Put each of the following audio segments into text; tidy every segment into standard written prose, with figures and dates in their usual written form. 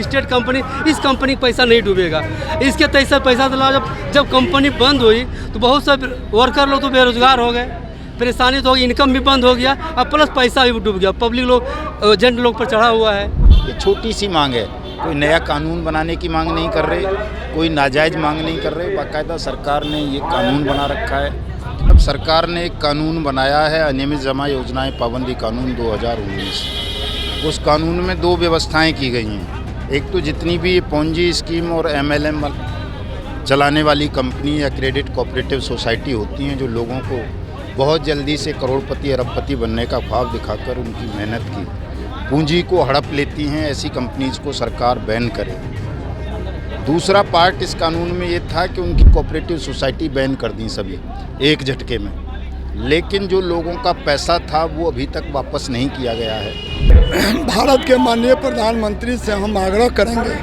कोई state company, इस company का पैसा नहीं डूबेगा। इसके तैसे पैसा दिला, जब कंपनी बंद हुई तो बहुत से वर्कर लोग तो बेरोजगार हो गए, परेशानी तो होगी, इनकम भी बंद हो गया, अब प्लस पैसा भी डूब गया, पब्लिक लोग एजेंट लोग पर चढ़ा हुआ है। ये छोटी सी मांग है, कोई नया कानून बनाने की मांग नहीं कर रहे, कोई नाजायज़ मांग नहीं कर रहे। बाकायदा सरकार ने ये कानून बना रखा है। अब सरकार ने एक कानून बनाया है, अनियमित जमा योजनाएं पाबंदी कानून 2019। उस कानून में दो व्यवस्थाएं की गई हैं। एक तो जितनी भी पोंजी स्कीम और MLM चलाने वाली कंपनी या क्रेडिट कोऑपरेटिव सोसाइटी होती हैं, जो लोगों को बहुत जल्दी से करोड़पति अरबपति बनने का ख्वाब दिखाकर उनकी मेहनत की पूंजी को हड़प लेती हैं, ऐसी कंपनीज को सरकार बैन करे। दूसरा पार्ट इस कानून में ये था कि उनकी कोऑपरेटिव सोसाइटी बैन कर दी सभी एक झटके में, लेकिन जो लोगों का पैसा था वो अभी तक वापस नहीं किया गया है। भारत के माननीय प्रधानमंत्री से हम आग्रह करेंगे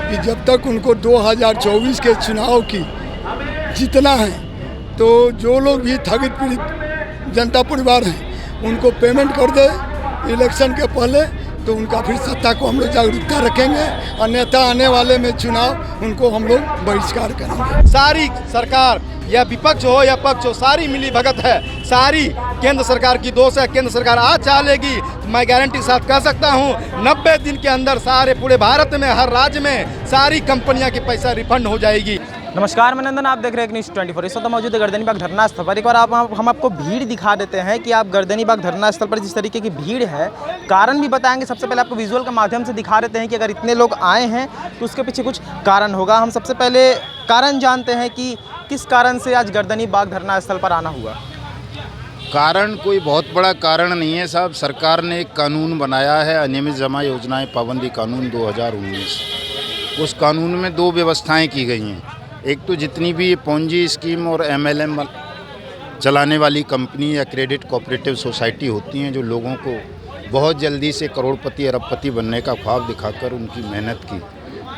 कि जब तक उनको 2024 के चुनाव की जीतना है, तो जो लोग भी ठगित पीड़ित जनता परिवार हैं उनको पेमेंट कर दे इलेक्शन के पहले, तो उनका फिर सत्ता को हम लोग जागरूकता रखेंगे। अन्यथा आने वाले में चुनाव उनको हम लोग बहिष्कार करेंगे। सारी सरकार या विपक्ष हो या पक्ष हो, सारी मिली भगत है, सारी केंद्र सरकार की दोष है। केंद्र सरकार आज चाहेगी तो मैं गारंटी के साथ कह सकता हूँ 90 दिन के अंदर सारे पूरे भारत में हर राज्य में सारी कंपनियां की पैसा रिफंड हो जाएगी। नमस्कार, मैं नंदन, आप देख रहे हैं न्यूज़ 24। इस वक्त मौजूद है गर्दनी बाग धरना स्थल पर। एक बार हम आपको भीड़ दिखा देते हैं कि आप गर्दनी बाग धरना स्थल पर जिस तरीके की भीड़ है, कारण भी बताएंगे। सबसे पहले आपको विजुअल के माध्यम से दिखा देते हैं कि अगर इतने लोग आए हैं तो उसके पीछे कुछ कारण होगा। हम सबसे पहले कारण जानते हैं कि किस कारण से आज गर्दनी बाग धरना स्थल पर आना हुआ। कारण कोई बहुत बड़ा कारण नहीं है साहब। सरकार ने एक कानून बनाया है, अनियमित जमा योजनाएं पाबंदी कानून 2019। उस कानून में दो व्यवस्थाएं की गई हैं। एक तो जितनी भी पोंजी स्कीम और MLM चलाने वाली कंपनी या क्रेडिट कोऑपरेटिव सोसाइटी होती हैं, जो लोगों को बहुत जल्दी से करोड़पति अरबपति बनने का ख्वाब दिखाकर उनकी मेहनत की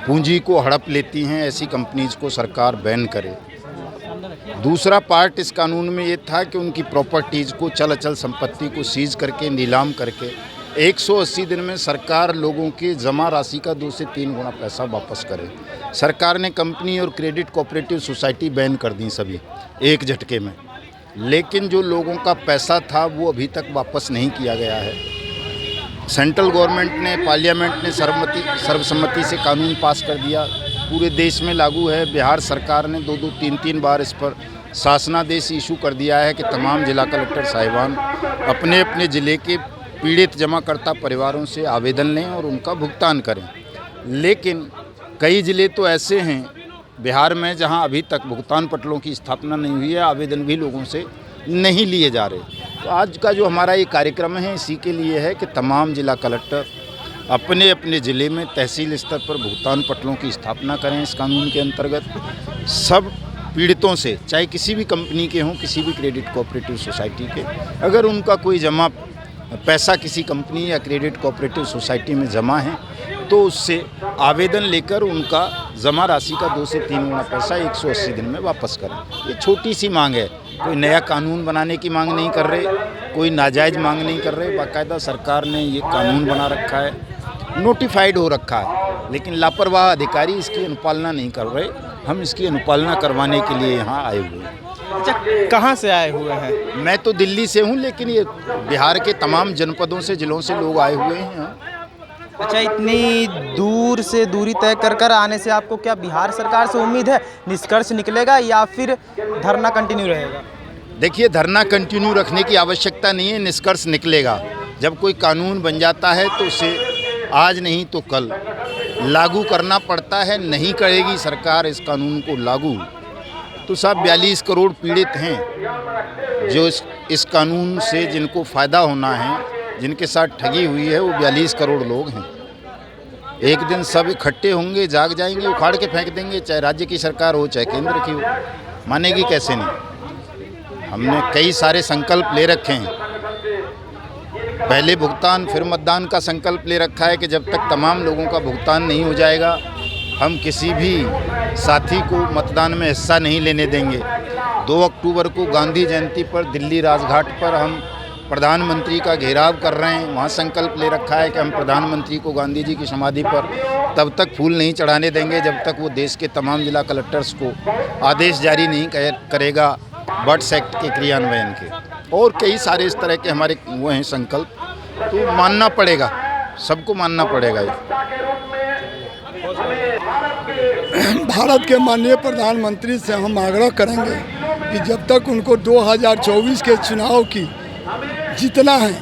पूंजी को हड़प लेती हैं, ऐसी कंपनीज को सरकार बैन करे। दूसरा पार्ट इस कानून में ये था कि उनकी प्रॉपर्टीज़ को, चल अचल संपत्ति को सीज करके, नीलाम करके 180 दिन में सरकार लोगों की जमा राशि का 2 से 3 गुना पैसा वापस करे। सरकार ने कंपनी और क्रेडिट कोऑपरेटिव सोसाइटी बैन कर दी सभी एक झटके में, लेकिन जो लोगों का पैसा था वो अभी तक वापस नहीं किया गया है। सेंट्रल गवर्नमेंट ने, पार्लियामेंट ने सर्वसम्मति से कानून पास कर दिया, पूरे देश में लागू है। बिहार सरकार ने 2-2, 3-3 बार इस पर शासनादेश इशू कर दिया है कि तमाम जिला कलेक्टर साहिबान अपने अपने ज़िले के पीड़ित जमाकर्ता परिवारों से आवेदन लें और उनका भुगतान करें। लेकिन कई ज़िले तो ऐसे हैं बिहार में जहां अभी तक भुगतान पटलों की स्थापना नहीं हुई है, आवेदन भी लोगों से नहीं लिए जा रहे। तो आज का जो हमारा ये कार्यक्रम है, इसी के लिए है कि तमाम जिला कलेक्टर अपने अपने ज़िले में तहसील स्तर पर भुगतान पटलों की स्थापना करें। इस कानून के अंतर्गत सब पीड़ितों से, चाहे किसी भी कंपनी के हों, किसी भी क्रेडिट कोऑपरेटिव सोसाइटी के, अगर उनका कोई जमा पैसा किसी कंपनी या क्रेडिट कोऑपरेटिव सोसाइटी में जमा है, तो उससे आवेदन लेकर उनका जमा राशि का 2 से 3 गुना पैसा 180 दिन में वापस करें। ये छोटी सी मांग है, कोई नया कानून बनाने की मांग नहीं कर रहे, कोई नाजायज़ मांग नहीं कर रहे। बाकायदा सरकार ने ये कानून बना रखा है, नोटिफाइड हो रखा है, लेकिन लापरवाह अधिकारी इसकी अनुपालना नहीं कर रहे। हम इसकी अनुपालना करवाने के लिए यहाँ आए हुए हैं। अच्छा, कहाँ से आए हुए हैं? मैं तो दिल्ली से हूँ, लेकिन ये बिहार के तमाम जनपदों से, ज़िलों से लोग आए हुए हैं यहाँ। अच्छा, इतनी दूर से दूरी तय कर आने से आपको क्या बिहार सरकार से उम्मीद है निष्कर्ष निकलेगा या फिर धरना कंटिन्यू रहेगा? देखिए, धरना कंटिन्यू रखने की आवश्यकता नहीं है, निष्कर्ष निकलेगा। जब कोई कानून बन जाता है तो उसे आज नहीं तो कल लागू करना पड़ता है। नहीं करेगी सरकार इस कानून को लागू तो साहब 42 करोड़ पीड़ित हैं जो इस कानून से जिनको फ़ायदा होना है, जिनके साथ ठगी हुई है, वो 42 करोड़ लोग हैं। एक दिन सब इकट्ठे होंगे, जाग जाएंगे, उखाड़ के फेंक देंगे, चाहे राज्य की सरकार हो चाहे केंद्र की हो। मानेगी कैसे नहीं? हमने कई सारे संकल्प ले रखे हैं। पहले भुगतान फिर मतदान का संकल्प ले रखा है कि जब तक तमाम लोगों का भुगतान नहीं हो जाएगा, हम किसी भी साथी को मतदान में हिस्सा नहीं लेने देंगे। 2 अक्टूबर को गांधी जयंती पर दिल्ली राजघाट पर हम प्रधानमंत्री का घेराव कर रहे हैं। वहाँ संकल्प ले रखा है कि हम प्रधानमंत्री को गांधी जी की समाधि पर तब तक फूल नहीं चढ़ाने देंगे जब तक वो देश के तमाम जिला कलेक्टर्स को आदेश जारी नहीं करेगा बर्ड्स एक्ट के क्रियान्वयन के। और कई सारे इस तरह के हमारे वो हैं संकल्प, तो मानना पड़ेगा, सबको मानना पड़ेगा ये। भारत के माननीय प्रधानमंत्री से हम आग्रह करेंगे कि जब तक उनको 2024 के चुनाव की जीतना है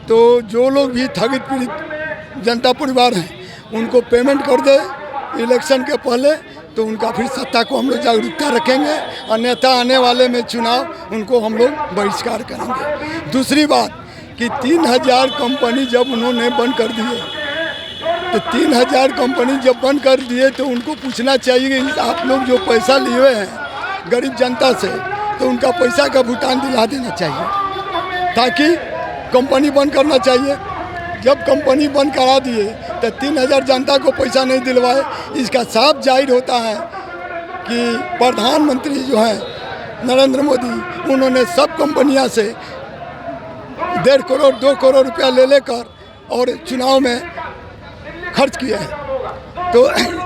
तो जो लोग भी ठगित पीड़ित जनता परिवार हैं उनको पेमेंट कर दे इलेक्शन के पहले, तो उनका फिर सत्ता को हम लोग जागरूकता रखेंगे, अन्यथा आने वाले में चुनाव उनको हम लोग बहिष्कार करेंगे। दूसरी बात कि 3000 कंपनी जब उन्होंने बंद कर दिए, तो 3000 कंपनी जब बंद कर दिए तो उनको पूछना चाहिए कि आप लोग जो पैसा लिए हुए हैं गरीब जनता से, तो उनका पैसा का भुगतान दिला देना चाहिए, ताकि कंपनी बंद करना चाहिए। जब कंपनी बंद करा दिए तो 3000 जनता को पैसा नहीं दिलवाए, इसका साफ जाहिर होता है कि प्रधानमंत्री जो हैं नरेंद्र मोदी, उन्होंने सब कंपनियां से 1.5 करोड़ 2 करोड़ रुपया ले लेकर और चुनाव में खर्च किया है। तो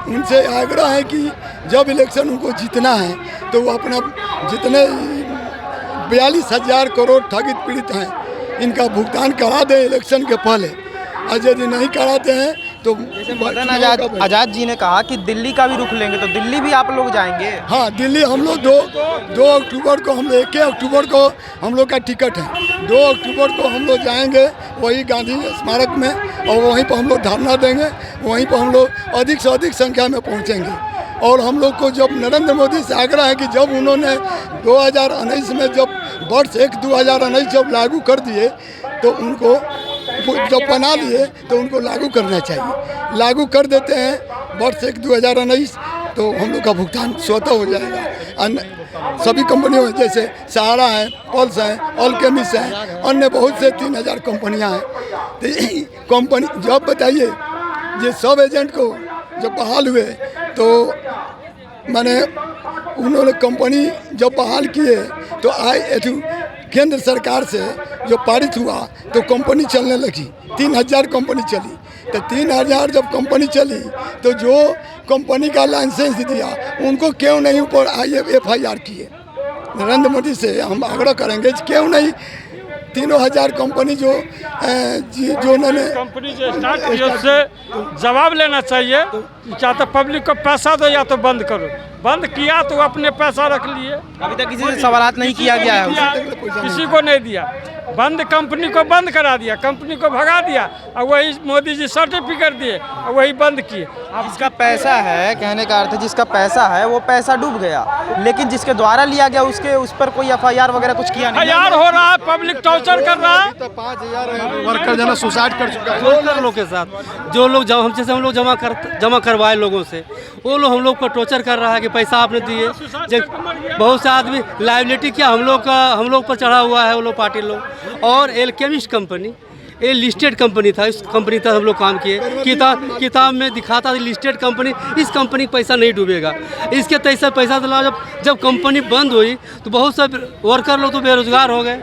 उनसे आग्रह है कि जब इलेक्शन उनको जीतना है तो वो अपना जितने 42,000 करोड़ ठगित पीड़ित हैं इनका भुगतान करा दें इलेक्शन के पहले, और यदि नहीं कराते हैं तो मदन आजाद जी ने कहा कि दिल्ली का भी रुख लेंगे, तो दिल्ली भी आप लोग जाएंगे? हाँ, दिल्ली हम लोग 2 अक्टूबर को, हम लोग 1 अक्टूबर को हम लोग का टिकट है। 2 अक्टूबर को हम लोग जाएंगे वही गांधी स्मारक में, और वहीं पर हम लोग धरना देंगे, वहीं पर हम लोग अधिक से अधिक संख्या में पहुंचेंगे। और हम लोग को जब नरेंद्र मोदी से आग्रह है कि जब उन्होंने 2019 में जब वर्ष 2019 जब लागू कर दिए तो उनको जब बना लिए तो उनको लागू करना चाहिए। लागू कर देते हैं वर्ष 2019 तो हम लोग का भुगतान स्वतः हो जाएगा। सभी कंपनियों जैसे सहारा है, पल्स है, अल्केमिस है, अन्य बहुत से 3000 कंपनियां हैं। तो कंपनी जब बताइए ये सब एजेंट को जब बहाल हुए तो मैंने उन्होंने कंपनी जब बहाल किए तो केंद्र सरकार से जो पारित हुआ तो कंपनी चलने लगी, 3000 कंपनी चली। तो 3000 जब कंपनी चली तो जो कंपनी का लाइसेंस दिया उनको क्यों नहीं ऊपर FIR किए? नरेंद्र मोदी से हम आग्रह करेंगे क्यों नहीं 3000 कंपनी जो उन्होंने कंपनी जो स्टार्ट की उससे जवाब लेना चाहिए, या तो पब्लिक को पैसा दो या तो बंद करो। बंद किया तो अपने पैसा रख लिए। अभी तक किसी से सवालात नहीं किया गया है, किसी को नहीं दिया। बंद कंपनी को बंद करा दिया, कंपनी को भगा दिया, और वही मोदी जी सर्टिफिकेट दिए और वही बंद किए। अब जिसका पैसा है, कहने का अर्थ है जिसका पैसा है वो पैसा डूब गया, लेकिन जिसके द्वारा लिया गया उसके उस पर कोई FIR वगैरह कुछ किया नहीं। FIR हो रहा है, पब्लिक टॉर्चर कर रहा है। तो 5000 वर्कर जो है सुसाइड कर चुका है। टोचर लोग के साथ जो लोग हम लोग जमा करवाए लोगों से, वो लोग हम लोग को टॉर्चर कर रहा है कि पैसा आपने दिए। बहुत से आदमी लाइबिलिटी क्या हम लोग पर चढ़ा हुआ है वो लोग पार्टी लोग। और एल्केमिस्ट कंपनी ये लिस्टेड कंपनी था, इस कंपनी तक हम लोग काम किए। किताब में दिखाता था लिस्टेड कंपनी, इस कंपनी का पैसा नहीं डूबेगा। इसके तैसा पैसा दिला जब कंपनी बंद हुई तो बहुत से वर्कर लोग तो बेरोजगार हो गए,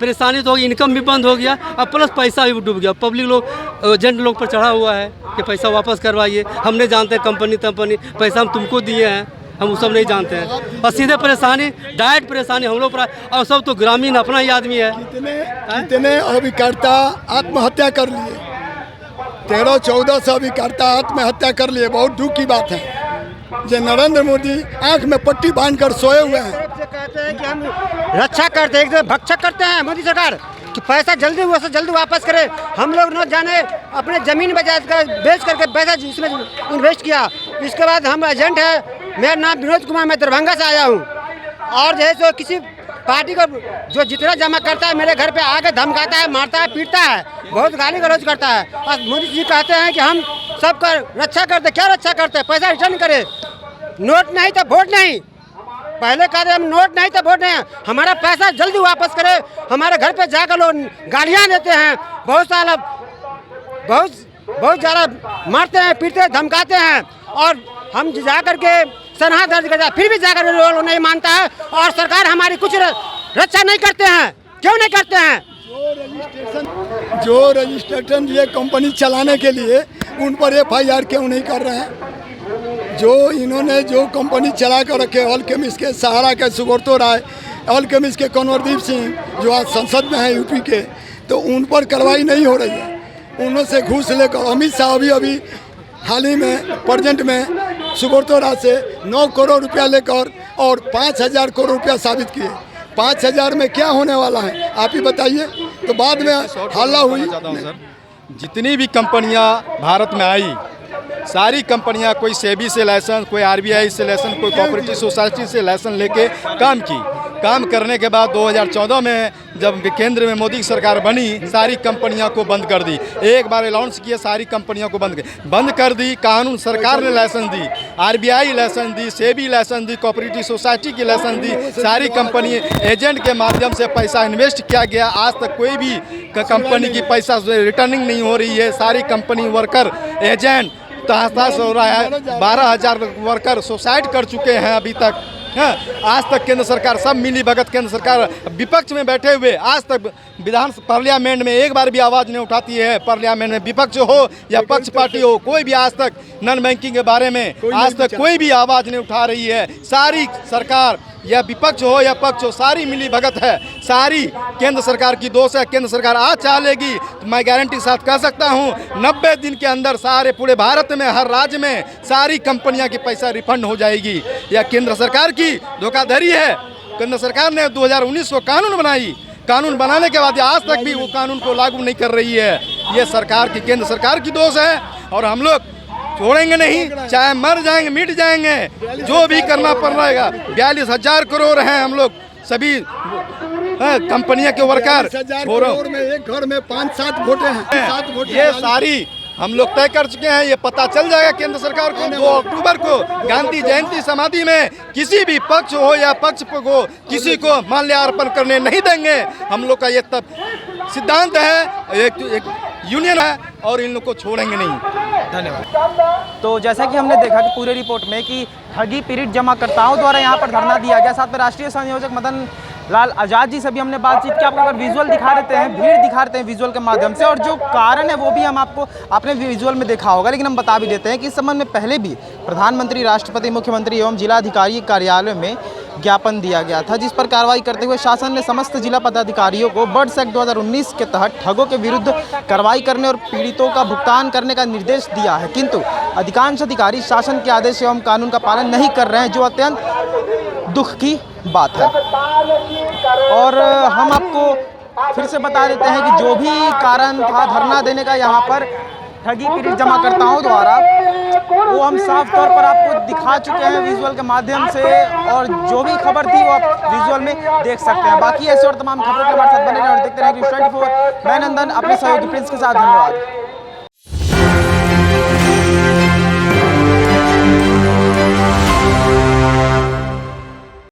परेशानी तो होगी, इनकम भी बंद हो गया, और प्लस पैसा भी डूब गया। पब्लिक लोग एजेंट लोग पर चढ़ा हुआ है कि पैसा वापस करवाइए। हम नहीं जानते कंपनी पैसा हम तुमको दिए हैं, हम वो सब नहीं जानते हैं। और सीधे परेशानी, डायरेक्ट परेशानी हम लोग पर, और सब तो ग्रामीण अपना ही आदमी है। कितने अभिकर्ता आत्महत्या कर लिए, 13-14 अभिकर्ता आत्महत्या कर लिए। बहुत दुख की बात है जो नरेंद्र मोदी आंख में पट्टी बांधकर सोए हुए हैं। कहते हैं कि हम रक्षा करते हैं, एक भक्षक करते हैं मोदी सरकार कि पैसा जल्दी हुआ से जल्दी वापस करे। हम लोग न जाने अपने ज़मीन बेच करके पैसा इसमें इन्वेस्ट किया। इसके बाद हम एजेंट है, मेरा नाम विनोद कुमार, मैं दरभंगा से आया हूँ। और जो है सो किसी पार्टी को जो जितना जमा करता है मेरे घर पे आके धमकाता है, मारता है, पीटता है, बहुत गाली गलौज करता है। और मोदी जी कहते हैं कि हम सबका रक्षा करते। क्या रक्षा करते हैं? पैसा रिटर्न करे। नोट नहीं तो वोट नहीं। पहले कहते हम नोट नहीं तो वोट नहीं। हमारा पैसा जल्दी वापस करे। हमारे घर पे जाकर लोग गालियाँ देते हैं, बहुत ज़्यादा मारते हैं, पीटते हैं, धमकाते हैं। और हम जा करके सनहा दर्ज करते हैं, फिर भी जाकर लोग नहीं मानता है। और सरकार हमारी कुछ रक्षा नहीं करते हैं। क्यों नहीं करते हैं? जो रजिस्ट्रेशन ये कंपनी चलाने के लिए उन पर FIR क्यों नहीं कर रहे हैं? जो इन्होंने जो कंपनी चला कर रखे अल्केमिस्ट के, सहारा के सुब्रतो राय, अल्केमिस्ट के कंवरदीप सिंह जो आज संसद में है यूपी के, तो उन पर कार्रवाई नहीं हो रही है। उनसे घूस लेकर अमित शाह अभी हाल ही में प्रेजेंट में सुब्रतो राय से 9 करोड़ रुपया लेकर और 5,000 करोड़ रुपया साबित किए। 5,000 में क्या होने वाला है आप ही बताइए। तो बाद में हल्ला हुई। जितनी भी कंपनियां भारत में आई, सारी कंपनियां कोई सेबी से लाइसेंस, कोई RBI से लाइसेंस, कोई कोऑपरेटिव सोसाइटी से लाइसेंस लेके काम करने के बाद 2014 में जब केंद्र में मोदी की सरकार बनी, सारी कंपनियों को बंद कर दी। एक बार अनाउंस किया, सारी कंपनियों को बंद कर दी। कानून सरकार ने लाइसेंस दी, RBI लाइसेंस दी, सेबी लाइसेंस दी, कोऑपरेटिव सोसाइटी की लाइसेंस दी। सारी कंपनी एजेंट के माध्यम से पैसा इन्वेस्ट किया गया। आज तक कोई भी कंपनी की पैसा रिटर्निंग नहीं हो रही है। सारी कंपनी वर्कर एजेंट तहस हो रहा है। 12,000 वर्कर सुसाइड कर चुके हैं अभी तक। आज तक केंद्र सरकार सब मिली भगत, केंद्र सरकार विपक्ष में बैठे हुए आज तक विधान पार्लियामेंट में एक बार भी आवाज़ नहीं उठाती है। पार्लियामेंट में विपक्ष हो या पक्ष पार्टी हो, कोई भी आज तक नॉन बैंकिंग के बारे में आज तक कोई भी आवाज़ नहीं उठा रही है। सारी सरकार या विपक्ष हो या पक्ष हो, सारी मिली भगत है। सारी केंद्र सरकार की दोष है। केंद्र सरकार आज चाह लेगी तो मैं गारंटी के साथ कह सकता हूं 90 दिन के अंदर सारे पूरे भारत में हर राज्य में सारी कंपनियां की पैसा रिफंड हो जाएगी। यह केंद्र सरकार की धोखाधड़ी है। केंद्र सरकार ने 2019 को कानून बनाई, कानून बनाने के बाद आज तक भी वो कानून को लागू नहीं कर रही है। ये सरकार की, केंद्र सरकार की दोष है और हम लोग छोड़ेंगे नहीं, चाहे मर जाएंगे, मिट जाएंगे, जो भी करना पड़ रहेगा। 42,000 करोड़ हैं हम लोग सभी कंपनियों के वर्कर। में एक घर में 5-7 वोटे हैं, 7 वोटे ये सारी हम लोग तय कर चुके हैं। ये पता चल जाएगा केंद्र सरकार को 2 अक्टूबर को गांधी जयंती समाधि में। किसी भी पक्ष हो या पक्ष को किसी को माल्यार्पण करने नहीं देंगे। हम लोग का ये तब सिद्धांत है, एक यूनियन है और इन लोग को छोड़ेंगे नहीं। धन्यवाद। तो जैसा कि हमने देखा कि पूरे रिपोर्ट में कि ठगी पीड़ित जमाकर्ताओं द्वारा यहाँ पर धरना दिया गया। साथ में राष्ट्रीय संयोजक मदन लाल आज़ाद जी से भी हमने बातचीत की। आपको अगर विजुअल दिखा देते हैं, भीड़ दिखा देते हैं विजुअल के माध्यम से, और जो कारण है वो भी हम आपने विजुअल में देखा होगा। लेकिन हम बता भी देते हैं कि इस संबंध में पहले भी प्रधानमंत्री, राष्ट्रपति, मुख्यमंत्री एवं जिलाधिकारी कार्यालय में ज्ञापन दिया गया था, जिस पर कार्रवाई करते हुए शासन ने समस्त जिला पदाधिकारियों को बर्ड्स एक्ट 2019 के तहत ठगों के विरुद्ध कार्रवाई करने और पीड़ितों का भुगतान करने का निर्देश दिया है। किंतु अधिकांश अधिकारी शासन के आदेश एवं कानून का पालन नहीं कर रहे हैं, जो अत्यंत दुख की बात है। और हम आपको फिर से बता देते हैं कि जो भी कारण था धरना देने का यहाँ पर ठगी पीड़ित जमाकर्ताओं द्वारा, वो हम साफ तौर पर आपको दिखा चुके हैं विजुअल के माध्यम से, और जो भी खबर थी वो आप विजुअल में देख सकते हैं। बाकी ऐसे और तमाम खबरों के हमारे साथ बने रहे और देखते रहे न्यूज़ 24। मैं नंदन अपने सहयोगी प्रिंस के साथ। धन्यवाद।